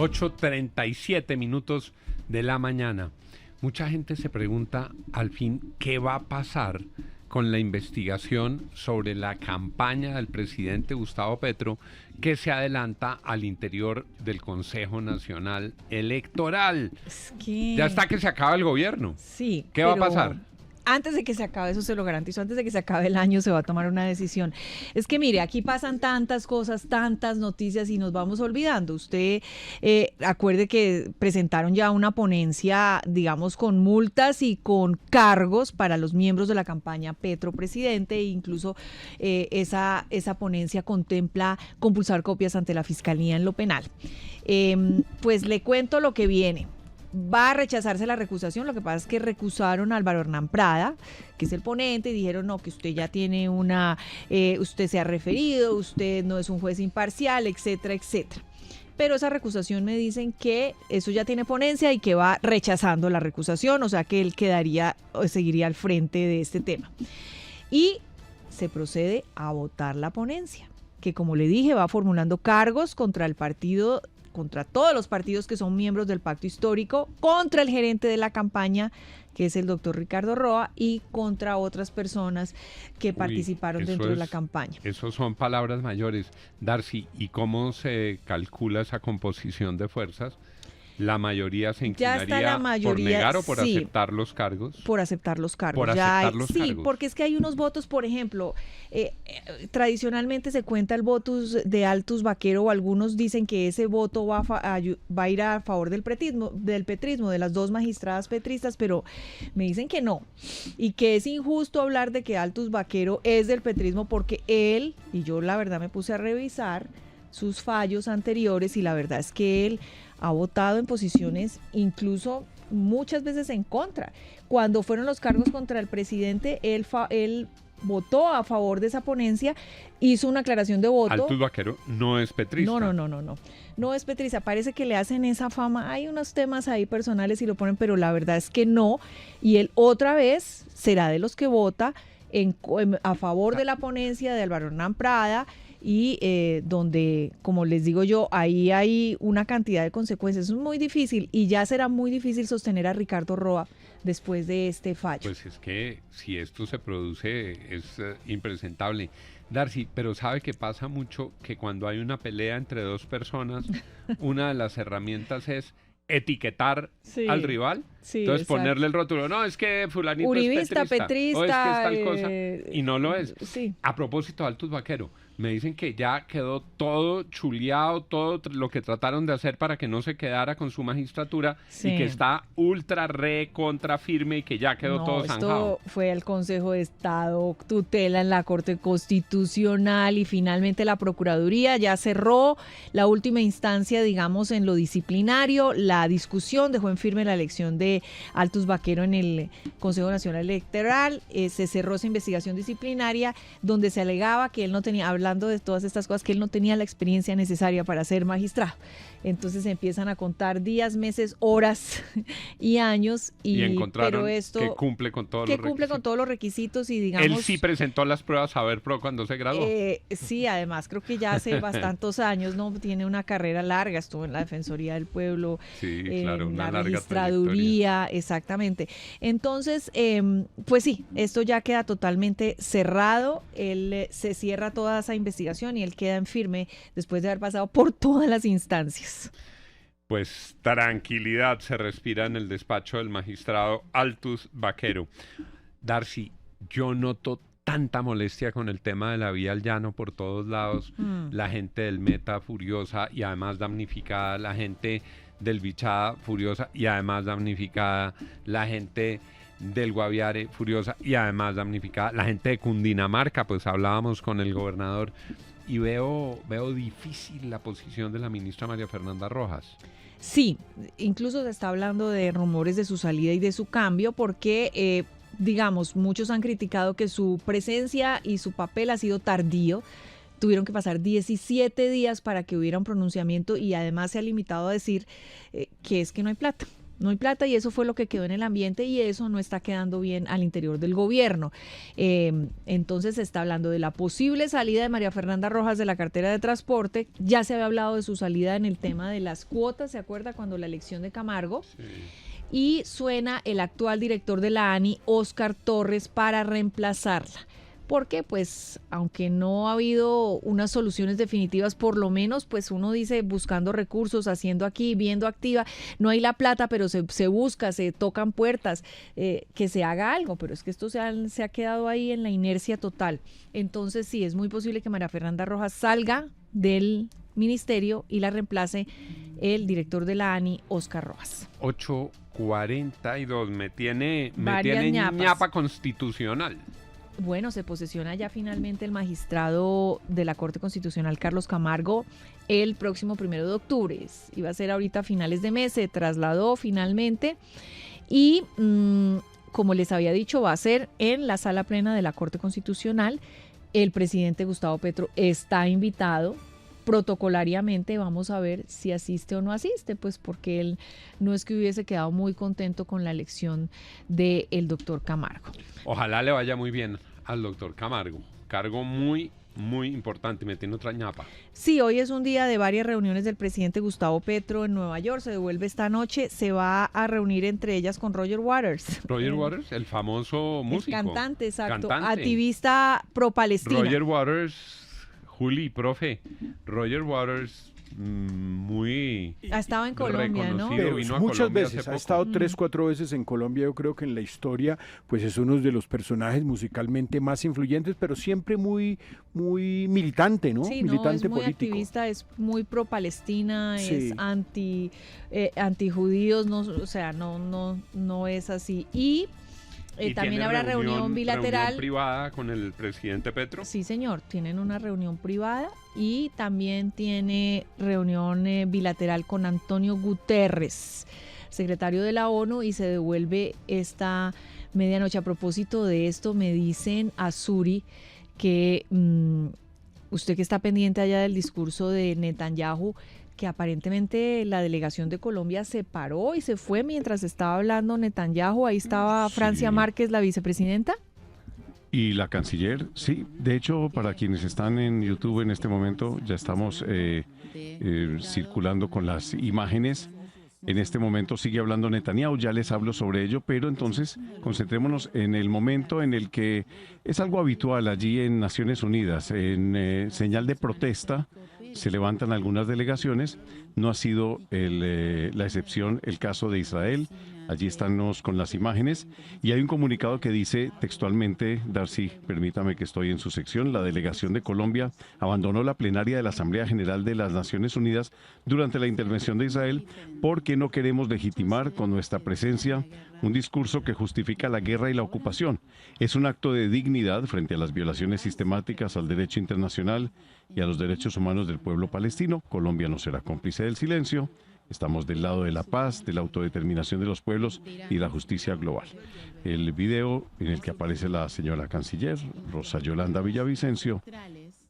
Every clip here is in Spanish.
8:37 de la mañana. Mucha gente se pregunta al fin qué va a pasar con la investigación sobre la campaña del presidente Gustavo Petro que se adelanta al interior del Consejo Nacional Electoral. Es que... Ya está que se acaba el gobierno. Sí. ¿Qué va a pasar? Antes de que se acabe, eso se lo garantizo, antes de que se acabe el año se va a tomar una decisión. Es que mire, aquí pasan tantas cosas, tantas noticias y nos vamos olvidando. Usted acuerde que presentaron ya una ponencia, digamos, con multas y con cargos para los miembros de la campaña Petro Presidente, e incluso esa ponencia contempla compulsar copias ante la Fiscalía en lo penal. Pues le cuento lo que viene. Va a rechazarse la recusación, lo que pasa es que recusaron a Álvaro Hernán Prada, que es el ponente, y dijeron no, que usted ya tiene usted se ha referido, usted no es un juez imparcial, etcétera, etcétera. Pero esa recusación me dicen que eso ya tiene ponencia y que va rechazando la recusación, o sea que él seguiría al frente de este tema. Y se procede a votar la ponencia, que como le dije va formulando cargos contra el partido, contra todos los partidos que son miembros del pacto histórico, contra el gerente de la campaña, que es el doctor Ricardo Roa, y contra otras personas que participaron dentro de la campaña. Eso son palabras mayores. Darcy, ¿y cómo se calcula esa composición de fuerzas? ¿La mayoría se inclinaría por negar o por aceptar los cargos? Por aceptar los cargos. Sí, porque es que hay unos votos, por ejemplo, tradicionalmente se cuenta el votus de Altus Baquero, o algunos dicen que ese voto va a ir a favor del petrismo, de las dos magistradas petristas, pero me dicen que no, y que es injusto hablar de que Altus Baquero es del petrismo porque él, y yo la verdad me puse a revisar sus fallos anteriores, y la verdad es que él ha votado en posiciones incluso muchas veces en contra. Cuando fueron los cargos contra el presidente, él votó a favor de esa ponencia, hizo una aclaración de voto. Altus Baquero no es petrista. No es petrista. Parece que le hacen esa fama. Hay unos temas ahí personales y lo ponen, pero la verdad es que no. Y él otra vez será de los que vota a favor de la ponencia de Álvaro Hernán Prada, y donde, como les digo yo, ahí hay una cantidad de consecuencias. Es muy difícil, y ya será muy difícil sostener a Ricardo Roa después de este fallo. Pues es que si esto se produce es impresentable. Darcy, pero ¿sabe que pasa mucho que cuando hay una pelea entre dos personas, una de las herramientas es etiquetar al rival? Sí, entonces exacto. Ponerle el rótulo, no, es que fulanito uribista, es petrista, o es que es tal cosa, y no lo es. Sí. A propósito de Altus Baquero, me dicen que ya quedó todo chuleado, todo lo que trataron de hacer para que no se quedara con su magistratura, y que está ultra contra firme, y que ya quedó todo zanjado. Esto fue el Consejo de Estado, tutela en la Corte Constitucional, y finalmente la Procuraduría ya cerró la última instancia, digamos, en lo disciplinario. La discusión dejó en firme la elección de Altus Baquero en el Consejo Nacional Electoral. Se cerró esa investigación disciplinaria donde se alegaba que él no tenía, hablando de todas estas cosas, que él no tenía la experiencia necesaria para ser magistrado. Entonces empiezan a contar días, meses, horas y años, y encontraron pero esto que cumple con todos los requisitos, y digamos... Él sí presentó las pruebas a ver cuando se graduó. Sí, además creo que ya hace bastantes años, ¿no? Tiene una carrera larga, estuvo en la Defensoría del Pueblo, en la registraduría, exactamente. Entonces, pues sí, esto ya queda totalmente cerrado. Él se cierra toda esa investigación y él queda en firme después de haber pasado por todas las instancias. Pues tranquilidad se respira en el despacho del magistrado Altus Baquero. Darcy, yo noto tanta molestia con el tema de la vía al llano por todos lados. La gente del Meta furiosa y además damnificada, la gente del Bichada furiosa y además damnificada, la gente del Guaviare furiosa y además damnificada, la gente de Cundinamarca, pues hablábamos con el gobernador, y veo difícil la posición de la ministra María Fernanda Rojas. Sí, incluso se está hablando de rumores de su salida y de su cambio, porque digamos, muchos han criticado que su presencia y su papel ha sido tardío. Tuvieron que pasar 17 días para que hubiera un pronunciamiento, y además se ha limitado a decir que es que no hay plata. No hay plata y eso fue lo que quedó en el ambiente y eso no está quedando bien al interior del gobierno. Entonces se está hablando de la posible salida de María Fernanda Rojas de la cartera de transporte. Ya se había hablado de su salida en el tema de las cuotas, ¿se acuerda? Cuando la elección de Camargo. Sí. Y suena el actual director de la ANI, Óscar Torres, para reemplazarla. Porque pues aunque no ha habido unas soluciones definitivas, por lo menos pues uno dice buscando recursos, haciendo aquí, viendo activa, no hay la plata, pero se busca, se tocan puertas, que se haga algo, pero es que esto se ha quedado ahí en la inercia total. Entonces sí, es muy posible que María Fernanda Rojas salga del ministerio y la reemplace el director de la ANI, Óscar Rojas. 8:42, me tiene ñapa constitucional. Bueno, se posesiona ya finalmente el magistrado de la Corte Constitucional, Carlos Camargo, el próximo 1 de octubre. Iba a ser ahorita a finales de mes, se trasladó finalmente y, como les había dicho, va a ser en la sala plena de la Corte Constitucional. El presidente Gustavo Petro está invitado. Protocolariamente vamos a ver si asiste o no asiste, pues porque él no es que hubiese quedado muy contento con la elección del doctor Camargo. Ojalá le vaya muy bien al doctor Camargo, cargo muy importante. Me tiene otra ñapa. Sí, hoy es un día de varias reuniones del presidente Gustavo Petro en Nueva York, se devuelve esta noche, se va a reunir entre ellas con Roger Waters. Roger Waters, el famoso músico. El cantante, exacto, activista pro-Palestina. Roger Waters, Juli, profe, Roger Waters ha estado en Colombia, ¿no? Pero muchas veces, ha estado 3-4 veces en Colombia. Yo creo que en la historia pues es uno de los personajes musicalmente más influyentes, pero siempre muy militante, ¿no? Sí, militante es muy político. Activista, es muy pro-Palestina, sí. Es anti-judíos, no, o sea, no es así. Y también habrá reunión bilateral. ¿Reunión privada con el presidente Petro? Sí, señor, tienen una reunión privada y también tiene reunión bilateral con Antonio Guterres, secretario de la ONU, y se devuelve esta medianoche. A propósito de esto, me dicen a Suri que usted que está pendiente allá del discurso de Netanyahu, que aparentemente la delegación de Colombia se paró y se fue mientras estaba hablando Netanyahu. Ahí estaba Francia Márquez, la vicepresidenta. Y la canciller, sí. De hecho, para quienes están en YouTube en este momento, ya estamos circulando con las imágenes. En este momento sigue hablando Netanyahu, ya les hablo sobre ello, pero entonces concentrémonos en el momento en el que es algo habitual allí en Naciones Unidas, en señal de protesta. Se levantan algunas delegaciones, no ha sido la excepción el caso de Israel. Allí estamos con las imágenes y hay un comunicado que dice textualmente, Darcy, permítame que estoy en su sección, la delegación de Colombia abandonó la plenaria de la Asamblea General de las Naciones Unidas durante la intervención de Israel porque no queremos legitimar con nuestra presencia un discurso que justifica la guerra y la ocupación. Es un acto de dignidad frente a las violaciones sistemáticas al derecho internacional y a los derechos humanos del pueblo palestino. Colombia no será cómplice del silencio. Estamos del lado de la paz, de la autodeterminación de los pueblos y la justicia global. El video en el que aparece la señora canciller, Rosa Yolanda Villavicencio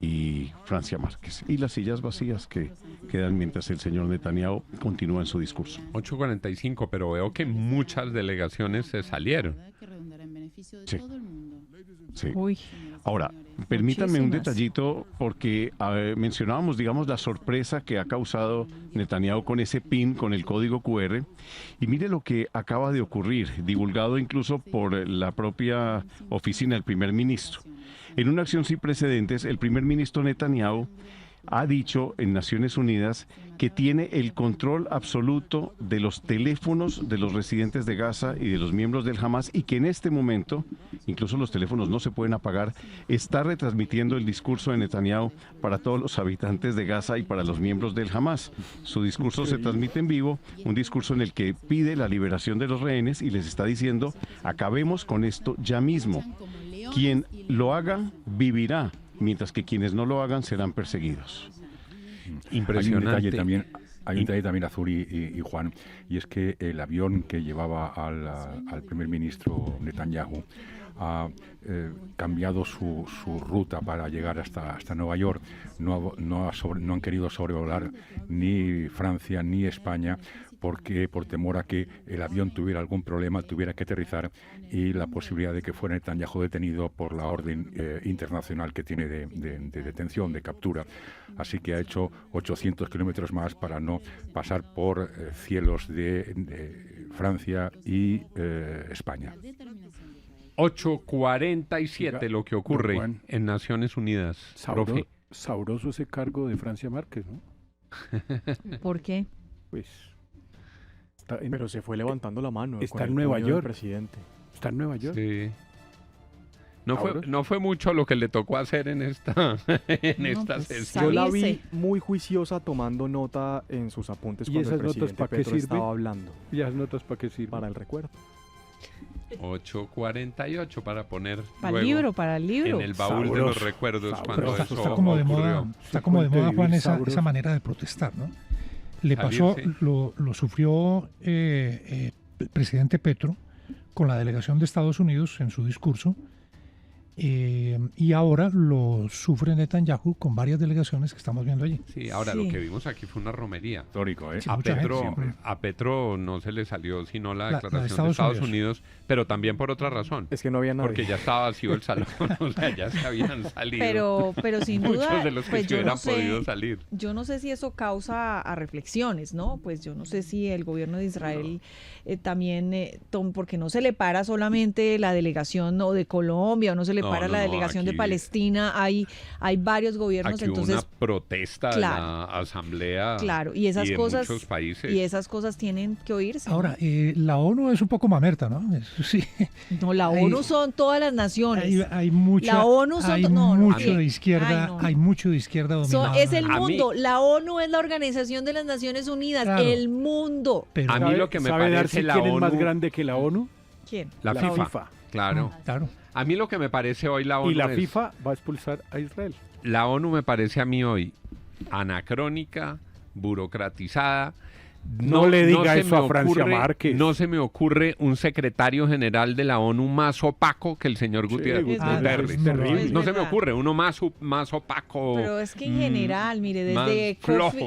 y Francia Márquez. Y las sillas vacías que quedan mientras el señor Netanyahu continúa en su discurso. 8:45, pero veo que muchas delegaciones se salieron. Sí. Sí. Uy. Ahora, permítanme un detallito porque mencionábamos, digamos, la sorpresa que ha causado Netanyahu con ese PIN, con el código QR. Y mire lo que acaba de ocurrir, divulgado incluso por la propia oficina del primer ministro. En una acción sin precedentes, el primer ministro Netanyahu ha dicho en Naciones Unidas que tiene el control absoluto de los teléfonos de los residentes de Gaza y de los miembros del Hamas y que en este momento, incluso los teléfonos no se pueden apagar, está retransmitiendo el discurso de Netanyahu para todos los habitantes de Gaza y para los miembros del Hamas. Su discurso se transmite en vivo, un discurso en el que pide la liberación de los rehenes y les está diciendo, acabemos con esto ya mismo. Quien lo haga, vivirá, mientras que quienes no lo hagan serán perseguidos. Impresionante. Hay un detalle también, Azuri y Juan, y es que el avión que llevaba al primer ministro Netanyahu ha cambiado su ruta para llegar hasta Nueva York. No han querido sobrevolar ni Francia ni España porque por temor a que el avión tuviera algún problema, tuviera que aterrizar, y la posibilidad de que fuera Netanyahu detenido por la orden internacional que tiene de detención, de captura. Así que ha hecho 800 kilómetros más para no pasar por cielos de Francia y España. 8:47 lo que ocurre en Naciones Unidas. Sabroso ese cargo de Francia Márquez, ¿no? ¿Por qué? Pues... pero se fue levantando la mano. Está en Nueva York. Presidente. Está en Nueva York. Sí. No fue mucho lo que le tocó hacer en esta sesión. Yo la vi muy juiciosa tomando nota en sus apuntes cuando el presidente Petro estaba hablando. ¿Y esas notas para qué sirven? Para el recuerdo. 8:48 para poner para el libro en el baúl de los recuerdos cuando eso está como de moda, Juan, esa manera de protestar, ¿no? Le pasó, lo sufrió el presidente Petro con la delegación de Estados Unidos en su discurso, y ahora lo sufre Netanyahu con varias delegaciones que estamos viendo allí. Sí, ahora lo que vimos aquí fue una romería. Histórico, ¿eh? Sí, a Petro no se le salió sino la declaración de Estados Unidos, pero también por otra razón. Es que no había nadie. Porque ya estaba vacío el salón, o sea, ya se habían salido. Pero sin duda, muchos de los que pues se hubieran podido salir. Yo no sé si eso causa a reflexiones, ¿no? Pues yo no sé si el gobierno de Israel también, porque no se le para solamente la delegación de Colombia, o no se le para la delegación de Palestina, hay varios gobiernos, aquí entonces hubo una protesta de la asamblea y esas cosas, muchos países. Y esas cosas tienen que oírse. Ahora, la ONU es un poco mamerta, ¿no? Eso sí. No, la ONU son todas las naciones. Hay mucha, la ONU son mucho de izquierda, hay mucho de izquierda dominada. Es el mundo. La ONU es la Organización de las Naciones Unidas, el mundo. Pero a mí lo que me parece la ¿quién ONU es más grande que la ONU? ¿Quién? La FIFA. Claro. A mí lo que me parece hoy la ONU y la FIFA va a expulsar a Israel. La ONU me parece a mí hoy anacrónica, burocratizada. No le diga eso a Francia Márquez. No se me ocurre un secretario general de la ONU más opaco que el señor Gutiérrez. No se me ocurre uno más opaco. Pero es que en general, mire, desde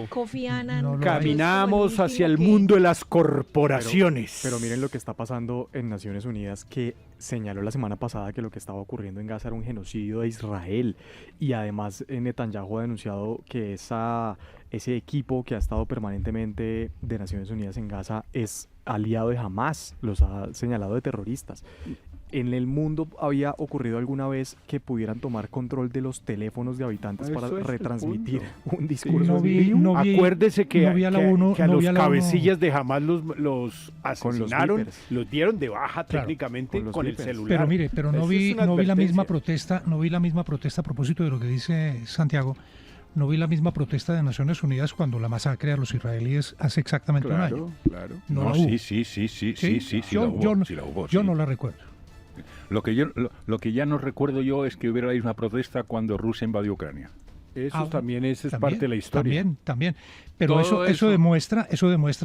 Kofi Annan... Caminamos hacia el mundo de las corporaciones. Pero miren lo que está pasando en Naciones Unidas, que señaló la semana pasada que lo que estaba ocurriendo en Gaza era un genocidio de Israel. Y además Netanyahu ha denunciado que ese equipo que ha estado permanentemente de Naciones Unidas en Gaza es aliado de Hamas, los ha señalado de terroristas. ¿En el mundo había ocurrido alguna vez que pudieran tomar control de los teléfonos de habitantes para retransmitir un discurso? Acuérdese que a los cabecillas de Hamas los asesinaron, los dieron de baja técnicamente con el celular. Pero mire, no vi la misma protesta, a propósito de lo que dice Santiago. No vi la misma protesta de Naciones Unidas cuando la masacre a los israelíes hace exactamente un año. Claro. Sí, yo no la recuerdo. Lo que ya no recuerdo yo es que hubiera una protesta cuando Rusia invadió Ucrania. Eso también es parte de la historia. También. Pero eso demuestra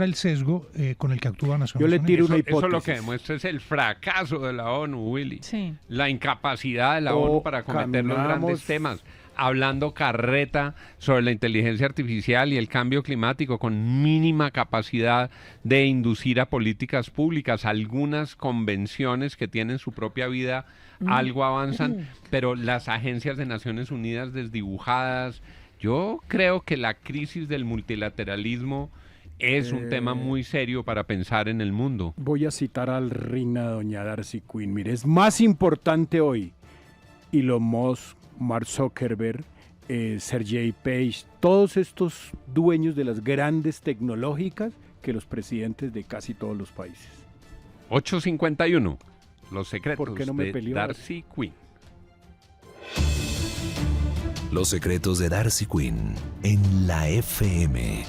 el sesgo con el que actúa Naciones Unidas. Yo le tiro una hipótesis. Eso lo que demuestra es el fracaso de la ONU, Willy. Sí. La incapacidad de la ONU para acometer los grandes temas. Hablando carreta sobre la inteligencia artificial y el cambio climático con mínima capacidad de inducir a políticas públicas. Algunas convenciones que tienen su propia vida algo avanzan, pero las agencias de Naciones Unidas desdibujadas. Yo creo que la crisis del multilateralismo es un tema muy serio para pensar en el mundo. Voy a citar al reina doña Darcy Quinn. Mire, es más importante hoy Elon Musk, Mark Zuckerberg, Sergey Page, todos estos dueños de las grandes tecnológicas que los presidentes de casi todos los países. 8:51, los secretos de Darcy Quinn. Los secretos de Darcy Quinn en la FM.